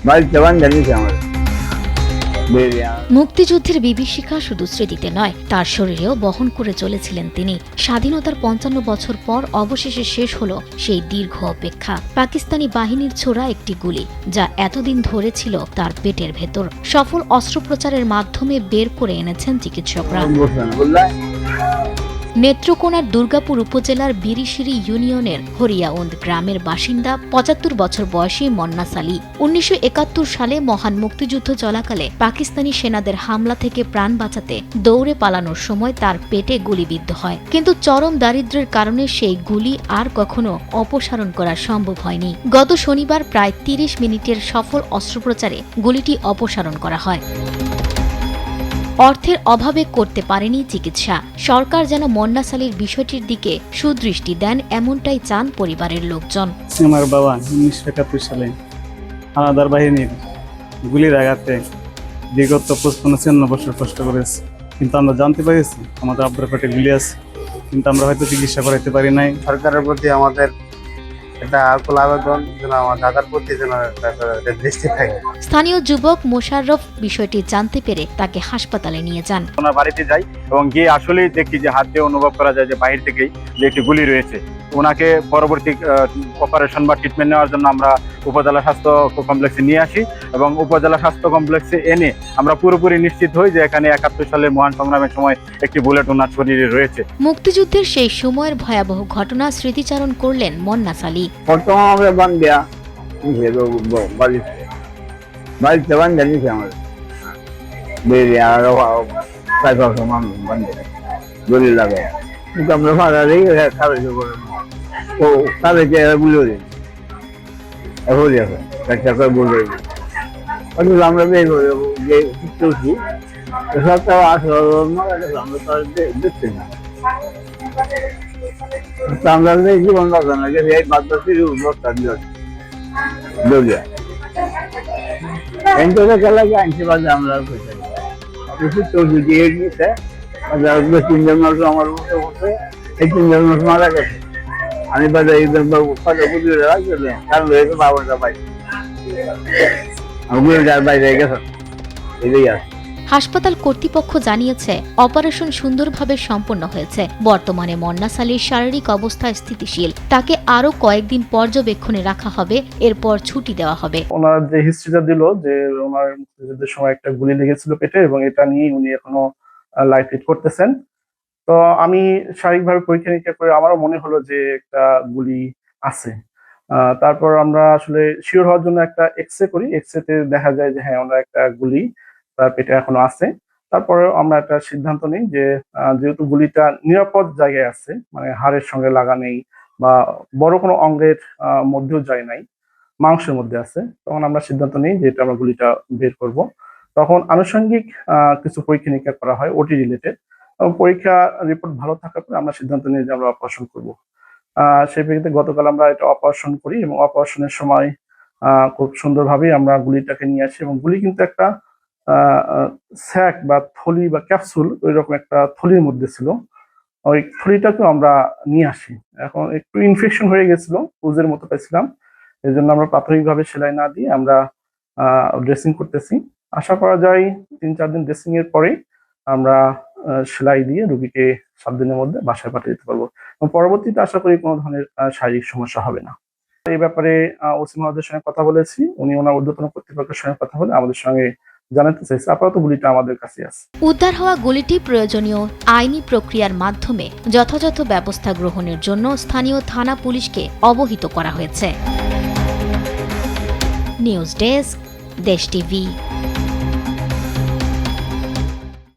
বাড়িতে বান্ধা নিয়েছে আমার বেরিয়া। মুক্তিযুদ্ধের বিভীষিকা শুধু স্মৃতিতে নয়, তার শরীরেও বহন করে চলেছিলেন তিনি। স্বাধীনতার ৫৫ বছর পর অবশেষে শেষ হলো সেই দীর্ঘ অপেক্ষা। পাকিস্তানি বাহিনীর ছোড়া একটি গুলি, যা এতদিন ধরে ছিল তার পেটের ভেতর, সফল অস্ত্রোপচারের মাধ্যমে বের করে এনেছেন চিকিৎসকরা। নেত্রকোনার দুর্গাপুর উপজেলার বিরিশিরি ইউনিয়নের হরিয়াউন্দ গ্রামের বাসিন্দা ৭৫ বছর বয়সী মন্নাস আলী ১৯৭১ সালে মহান মুক্তিযুদ্ধ চলাকালে পাকিস্তানি সেনাদের হামলা থেকে প্রাণ বাঁচাতে দৌড়ে পালানোর সময় তার পেটে গুলিবিদ্ধ হয়। কিন্তু চরম দারিদ্র্যের কারণে সেই গুলি আর কখনো অপসারণ করা সম্ভব হয়নি। গত শনিবার প্রায় ৩০ মিনিটের সফল অস্ত্রোপচারে গুলিটি অপসারণ করা হয়। অর্থের অভাবে করতে পারেনি চিকিৎসা। সরকার যেন মন্নাস আলীর বিষয়টির দিকে সুদৃষ্টি দেন, এমনটাই চান পরিবারের লোকজন। আমার বাবা ১৯৭১ সালে হানাদার বাহিনীর গুলির আঘাতে বিগত ৫৫-৫৬ বছর কষ্ট করেছে, কিন্তু আমরা জানতে পেরেছি আমাদের আব্বার পেটে গুলি আছে, কিন্তু আমরা হয়তো চিকিৎসা করাইতে পারি নাই। সরকারের প্রতি আমাদের একটা আকুল আবেদন যেন আমার দাদার প্রতি যেন দৃষ্টি থাকে। স্থানীয় যুবক মোশাররফ বিষয়টি জানতে পেরে তাকে হাসপাতালে নিয়ে যান। ওনার বাড়িতে যাই এবং গিয়ে আসলেই দেখি যে হাতে অনুভব করা যায় যে বাহির থেকেই যে একটি গুলি রয়েছে। ওনাকে পরবর্তী অপারেশন বা ট্রিটমেন্ট নেওয়ার জন্য আমরা উপজেলা স্বাস্থ্য কমপ্লেক্সে নিয়ে আসি এবং উপজেলা স্বাস্থ্য কমপ্লেক্সে এনে আমরা পুরোপুরি নিশ্চিত হই যে এখানে ৭১ সালের মহান সংগ্রামের সময় একটি বুলেট ওনার শরীরে রয়েছে। মুক্তিযুদ্ধের সেই সময়ের ভয়াবহ ঘটনা স্মৃতিচারণ করলেন মন্নাস আলী। প্রথম আমরা বান্ধিয়া বাড়িতে বান্ধা নিয়েছে আমার বেরিয়া বান্ধে দড়ি লাগাই কিন্তু আমরা ফাঁকা দিই কাগজ করে ও কাগজে বুঝে দিই হয়ে যাবে একটা করে বলে দিই অথচ আমরা বের করে যে চলছি সবটা আসলে আমরা তো দেখছি না। আমরা জীবন বাঁচা না গেছে এই বাদ বাকি বস্তা দৌড়িয়া এনটোকে খেলাকে আনতে পারলে আমরা চলছি দিয়ে দিয়েছে তিনজন মানুষ আমার মতো বসে এই তিনজন মানুষ মারা গেছে। আমি বাজার কারণ রয়েছে বাবাটা বাইরে বাইরে গেছে এটাই আছে। হাসপাতাল কর্তৃপক্ষ জানিয়েছে অপারেশন সুন্দরভাবে সম্পন্ন হয়েছে। বর্তমানে মন্নাস আলীর শারীরিক অবস্থা স্থিতিশীল। তাকে আরো কয়েকদিন পর্যবেক্ষণে রাখা হবে, এরপর ছুটি দেওয়া হবে। ওনার যে হিস্ট্রিটা দিল যে ওনার মুক্তিযুদ্ধের সময় একটা গুলি লেগেছিল পেটে এবং এটা নিয়ে উনি এখনো লাইফ লিড করতেছেন। তো আমি শারীরিকভাবে পরীক্ষা নিরীক্ষা করে আমারও মনে হলো যে একটা গুলি আছে। তারপর আমরা আসলে শিওর হওয়ার জন্য একটা এক্সরে করি। এক্সরেতে দেখা যায় যে হ্যাঁ ওনার একটা গুলি তার পেটে এখনো আছে। তারপরেও আমরা একটা সিদ্ধান্ত নিই যে যেহেতু গুলিটা নিরাপদ জায়গায় আছে, মানে হাড়ের সঙ্গে লাগা নেই বা বড় কোনো অঙ্গের মধ্যেও যায় নাই, মাংসের মধ্যে আছে, তখন আমরা সিদ্ধান্ত নিই যে এটা আমরা গুলিটা বের করব। তখন আনুষঙ্গিক কিছু পরীক্ষা নিরীক্ষা করা হয় ওটি রিলেটেড। পরীক্ষা রিপোর্ট ভালো থাকার পরে আমরা সিদ্ধান্ত নিই যে আমরা অপারেশন করব। সেই প্রেক্ষিতে গতকাল আমরা এটা অপারেশন করি এবং অপারেশনের সময় খুব সুন্দরভাবেই আমরা গুলিটাকে নিয়ে আসি এবং গুলি কিন্তু একটা স্যাক বা থলি বা ক্যাপসুল ওই রকম একটা থলির মধ্যে ছিল। ওই থলিটাকেও আমরা নিয়ে আসি। এখন একটু ইনফেকশন হয়ে গেছিল, পুজের মতো পাইছিলাম, এই জন্য আমরা প্রাথমিকভাবে সেলাই না দিয়ে আমরা ড্রেসিং করতেছি। আশা করা যায় ৩-৪ দিন ড্রেসিং এর পরে আমরা সেলাই দিয়ে রোগীকে ৭ দিনের মধ্যে বাসায় পাঠিয়ে দিতে পারবো এবং পরবর্তীতে আশা করি কোনো ধরনের শারীরিক সমস্যা হবে না। এই ব্যাপারে ওসি মহোদয়ের সঙ্গে কথা বলেছি, উনি ওনার ঊর্ধ্বতন কর্তৃপক্ষের সঙ্গে কথা বলে আমাদের সঙ্গে জানাতে চাইছে। আপাতত গুলিটা আমাদের কাছে আছে। উদ্ধার হওয়া গুলিটি প্রয়োজনীয় আইনি প্রক্রিয়ার মাধ্যমে যথাযথ ব্যবস্থা গ্রহণের জন্য স্থানীয় থানা পুলিশকে অবহিত করা হয়েছে। নিউজ ডেস্ক, দেশ টিভি।